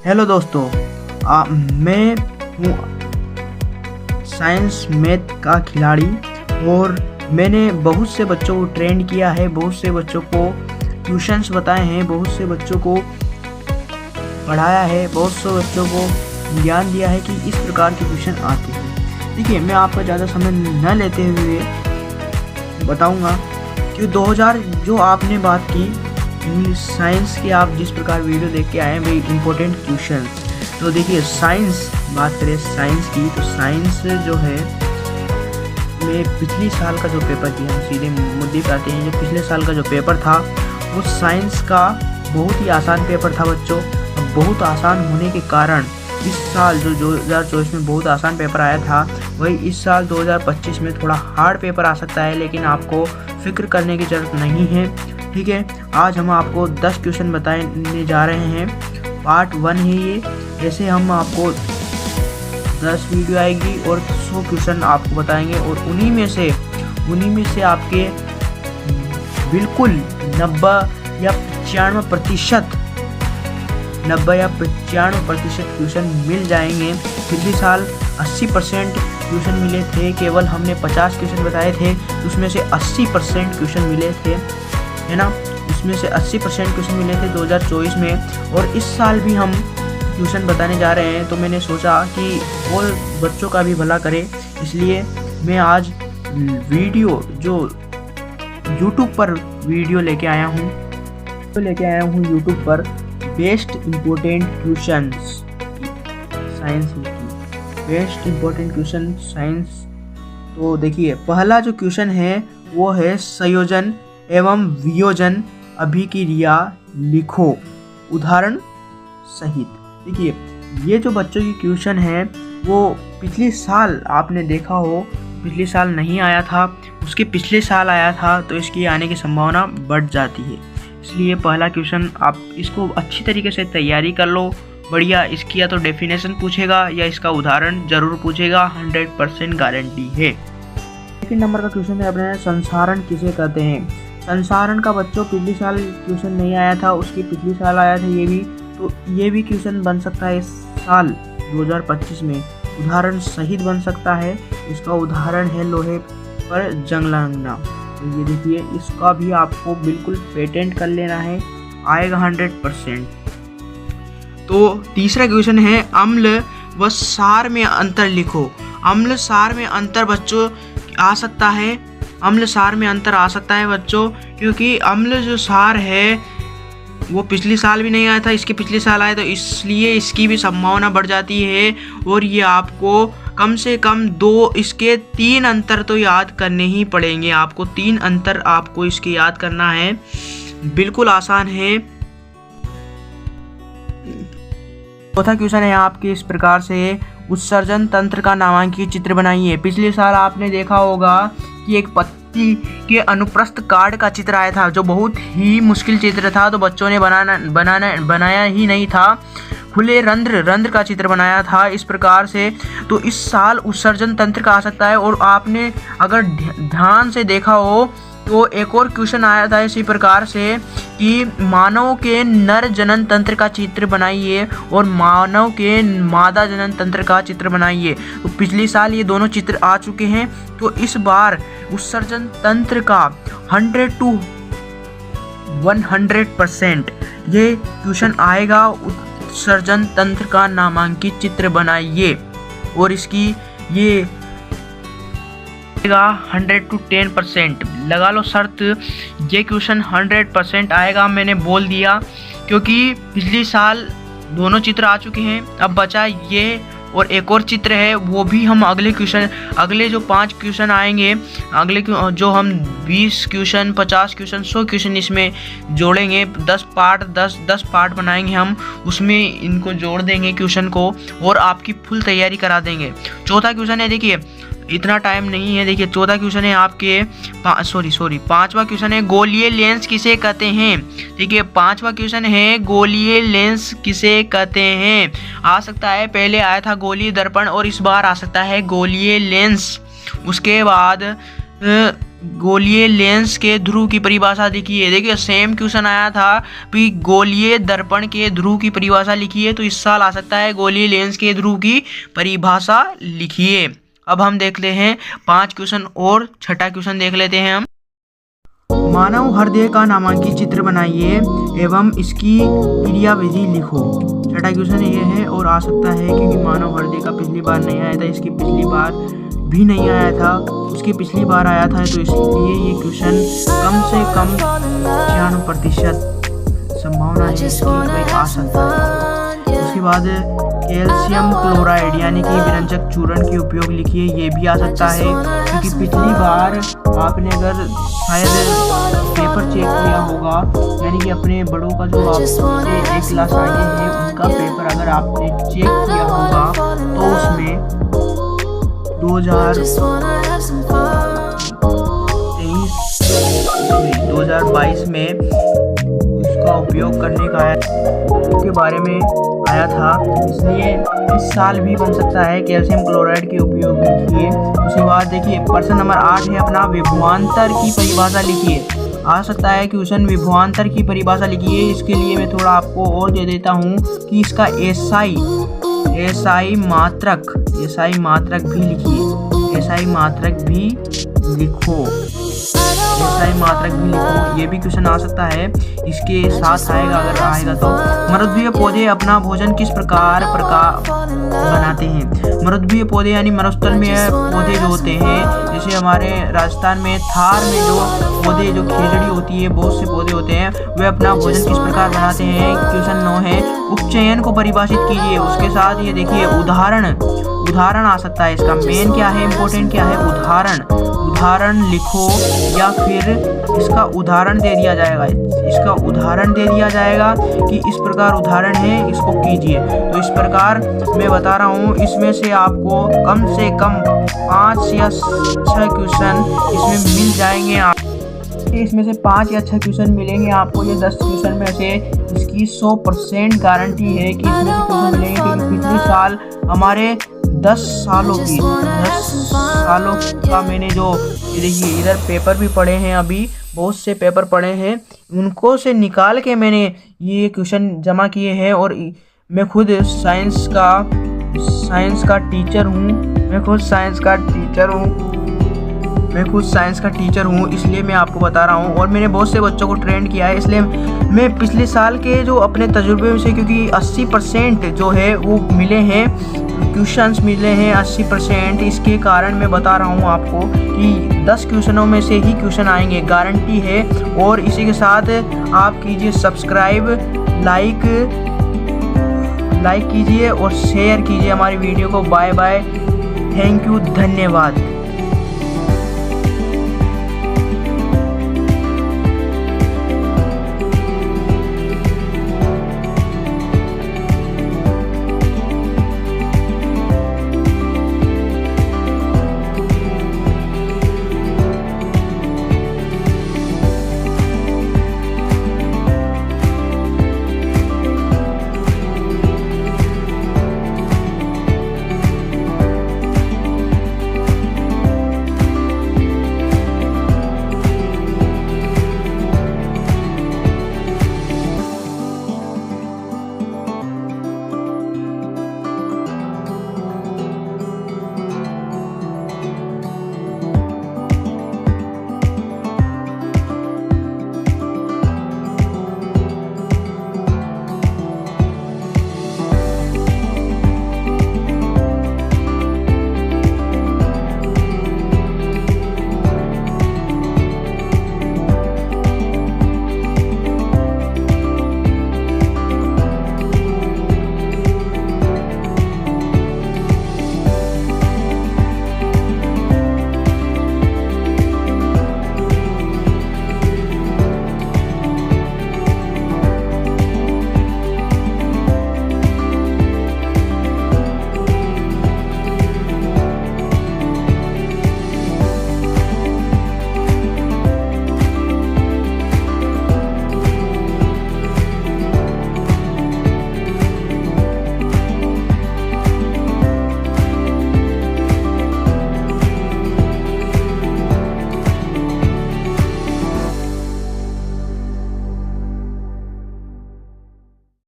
Hello दोस्तों, मैं हूँ साइंस मैथ का खिलाड़ी और मैंने बहुत से बच्चों को ट्रेंड किया है, बहुत से बच्चों को ट्यूशन्स बताए हैं, बहुत से बच्चों को पढ़ाया है, बहुत से बच्चों को ज्ञान दिया है कि इस प्रकार के ट्यूशन आते हैं। देखिए, मैं आपका ज़्यादा समय न लेते हुए बताऊंगा कि 2000 जो आपने बात की इंग्लिश साइंस की, आप जिस प्रकार वीडियो देख के आए हैं वही इम्पोर्टेंट क्वेश्चन। तो देखिए, साइंस बात करें साइंस की, तो साइंस जो है में पिछली साल का जो पेपर किया, हम सीधे मुद्दे पे आते हैं। जो पिछले साल का जो पेपर था वो साइंस का बहुत ही आसान पेपर था बच्चों। बहुत आसान होने के कारण इस साल जो 2024 में बहुत आसान पेपर आया था, वही इस साल 2025 में थोड़ा हार्ड पेपर आ सकता है, लेकिन आपको फिक्र करने की ज़रूरत नहीं है। ठीक है, आज हम आपको 10 क्वेश्चन बताने जा रहे हैं। पार्ट 1 है ये। जैसे हम आपको 10 वीडियो आएगी और 100 क्वेश्चन आपको बताएंगे और उन्हीं में से आपके बिल्कुल 90 या 95% क्वेश्चन मिल जाएंगे। पिछले साल 80% क्वेश्चन मिले थे, केवल हमने 50 क्वेश्चन बताए थे, उसमें से 80% क्वेश्चन मिले थे, है ना। उसमें से 80% क्वेश्चन मिले थे 2024 में, और इस साल भी हम ट्यूशन बताने जा रहे हैं। तो मैंने सोचा कि और बच्चों का भी भला करे, इसलिए मैं आज वीडियो जो YouTube पर वीडियो लेके आया हूँ YouTube पर बेस्ट इम्पोर्टेंट क्वेश्चंस साइंस की, बेस्ट इम्पोर्टेंट क्वेश्चन साइंस। तो देखिए, पहला जो क्वेश्चन है वो है संयोजन एवं वियोजन अभिक्रिया लिखो उदाहरण सहित। देखिए, ये जो बच्चों की क्वेश्चन है वो पिछले साल आपने देखा हो, पिछले साल नहीं आया था, उसके पिछले साल आया था, तो इसकी आने की संभावना बढ़ जाती है। इसलिए पहला क्वेश्चन आप इसको अच्छी तरीके से तैयारी कर लो, बढ़िया। इसकी या तो डेफिनेशन पूछेगा या इसका उदाहरण जरूर पूछेगा, 100% गारंटी है। सेकंड नंबर का क्वेश्चन है अपने संसारण किसे कहते हैं। संसारण का बच्चों पिछले साल क्वेश्चन नहीं आया था, उसके पिछले साल आया था ये भी, तो ये भी क्वेश्चन बन सकता है इस साल 2025 में, उदाहरण सहित बन सकता है। इसका उदाहरण है लोहे पर जंग लगना। तो ये देखिए, इसका भी आपको बिल्कुल पेटेंट कर लेना है, आएगा 100%। तो तीसरा क्वेश्चन है अम्ल व सार में अंतर लिखो। अम्ल सार में अंतर बच्चों आ सकता है, अम्ल सार में अंतर आ सकता है बच्चों, क्योंकि अम्ल जो सार है वो पिछले साल भी नहीं आया था, इसके पिछले साल आया, तो इसलिए इसकी भी संभावना बढ़ जाती है। और ये आपको कम से कम इसके 3 अंतर तो याद करने ही पड़ेंगे। आपको 3 अंतर आपको इसके याद करना है, बिल्कुल आसान है। चौथा क्वेश्चन है आपके इस प्रकार से, उत्सर्जन तंत्र का नामांकित चित्र बनाइए। पिछले साल आपने देखा होगा कि एक पत्ती के अनुप्रस्थ कार्ड का चित्र आया था, जो बहुत ही मुश्किल चित्र था, तो बच्चों ने बनाया ही नहीं था। खुले रंध्र का चित्र बनाया था इस प्रकार से। तो इस साल उत्सर्जन तंत्र का आ सकता है। और आपने अगर ध्यान से देखा हो तो एक और क्वेश्चन आया था इसी प्रकार से कि मानव के नर जनन तंत्र का चित्र बनाइए और मानव के मादा जनन तंत्र का चित्र बनाइए। तो पिछले साल ये दोनों चित्र आ चुके हैं, तो इस बार उत्सर्जन तंत्र का 100 to 100% ये क्वेश्चन आएगा। उत्सर्जन तंत्र का नामांकित चित्र बनाइए और इसकी ये 100 to 10% लगा लो शर्त, ये क्वेश्चन 100% आएगा। मैंने बोल दिया क्योंकि पिछले साल दोनों चित्र आ चुके हैं, अब बचा ये और एक और चित्र है, वो भी हम अगले जो 5 क्वेश्चन आएंगे, अगले जो हम 20 क्वेश्चन 50 क्वेश्चन 100 क्वेश्चन इसमें जोड़ेंगे, 10 पार्ट बनाएंगे हम, उसमें इनको जोड़ देंगे क्वेश्चन को और आपकी फुल तैयारी करा देंगे। चौथा क्वेश्चन है, देखिए इतना टाइम नहीं है, देखिए चौथा क्वेश्चन है आपके पांचवा क्वेश्चन है गोलीय लेंस किसे कहते हैं। देखिए पांचवा क्वेश्चन है गोलीय लेंस किसे कहते हैं। आ सकता है पहले आया था गोलीय दर्पण और इस बार आ सकता है गोलीय लेंस। उसके बाद गोलीय लेंस के ध्रुव की परिभाषा लिखिए। देखिए सेम क्वेश्चन आया था कि गोलीय दर्पण के ध्रुव की परिभाषा लिखिए, तो इस साल आ सकता है गोलीय लेंस के ध्रुव की परिभाषा लिखिए। अब हम देखते हैं 5 क्वेश्चन और छठा क्वेश्चन देख लेते हैं हम। मानव हृदय का नामांकित चित्र बनाइए एवं इसकी क्रियाविधि लिखो। छठा क्वेश्चन ये है और आ सकता है क्योंकि मानव हृदय का पिछली बार नहीं आया था, इसकी पिछली बार भी नहीं आया था, उसकी पिछली बार आया था, तो इसलिए ये क्वेश्चन कम से कम 96% संभावना है कि आ सकता है। उसके बाद कैल्शियम क्लोराइड यानी कि विरंजक चूर्ण के उपयोग लिखिए, ये भी आ सकता है क्योंकि पिछली बार आपने अगर शायद पेपर चेक किया होगा, यानी कि अपने बड़ों का जो आपसे एक क्लास आगे है उनका पेपर अगर आपने चेक किया होगा तो उसमें 2022 में उसका उपयोग करने का के बारे में आया था, इसलिए इस साल भी बन सकता है कैल्शियम क्लोराइड के उपयोग लिखिए। उसके बाद देखिए प्रश्न नंबर 8 है अपना विभवांतर की परिभाषा लिखिए। आ सकता है क्वेश्चन विभवांतर की परिभाषा लिखिए। इसके लिए मैं थोड़ा आपको और दे देता हूँ कि इसका एसआई मात्रक भी लिखिए। एसआई मात्रक भी लिखो, ये भी क्वेश्चन आ सकता है, इसके साथ आएगा अगर आएगा तो। मरुद्वीय पौधे अपना भोजन किस प्रकार बनाते हैं? मरुद्वीय पौधे यानी मरुस्थल में पौधे जो होते हैं, जैसे हमारे राजस्थान में थार में जो पौधे जो खेजड़ी होती है, बहुत से पौधे होते हैं, वे अपना भोजन किस प्रकार बनाते हैं? क्वेश्चन 9 है उपचयन को परिभाषित कीजिए। उसके साथ ये देखिए उदाहरण आ सकता है, इसका मेन क्या है, इंपॉर्टेंट क्या है, उदाहरण लिखो या फिर इसका उदाहरण दे दिया जाएगा कि इस प्रकार उदाहरण है, इसको कीजिए। तो इस प्रकार मैं बता रहा हूँ, इसमें से आपको कम से कम 5 या 6 क्वेश्चन इसमें मिल जाएंगे। इसमें से 5 या 6 क्वेश्चन मिलेंगे आपको। ये 10 क्वेश्चन में से इसकी 100% गारंटी है कि इसमें से क्वेश्चन मिलेंगे, क्योंकि पिछले साल हमारे 10 सालों का मैंने जो देखिए इधर पेपर भी पढ़े हैं, अभी बहुत से पेपर पढ़े हैं, उनको से निकाल के मैंने ये क्वेश्चन जमा किए हैं। और मैं खुद साइंस का टीचर हूँ, इसलिए मैं आपको बता रहा हूँ। और मैंने बहुत से बच्चों को ट्रेन किया है, इसलिए मैं पिछले साल के जो अपने तजुर्बे से, क्योंकि 80% जो है वो मिले हैं, क्वेश्चंस मिले हैं 80%, इसके कारण मैं बता रहा हूँ आपको कि 10 क्वेश्चनों में से ही क्वेश्चन आएंगे, गारंटी है। और इसी के साथ आप कीजिए सब्सक्राइब, लाइक कीजिए और शेयर कीजिए हमारी वीडियो को। बाय बाय, थैंक यू, धन्यवाद।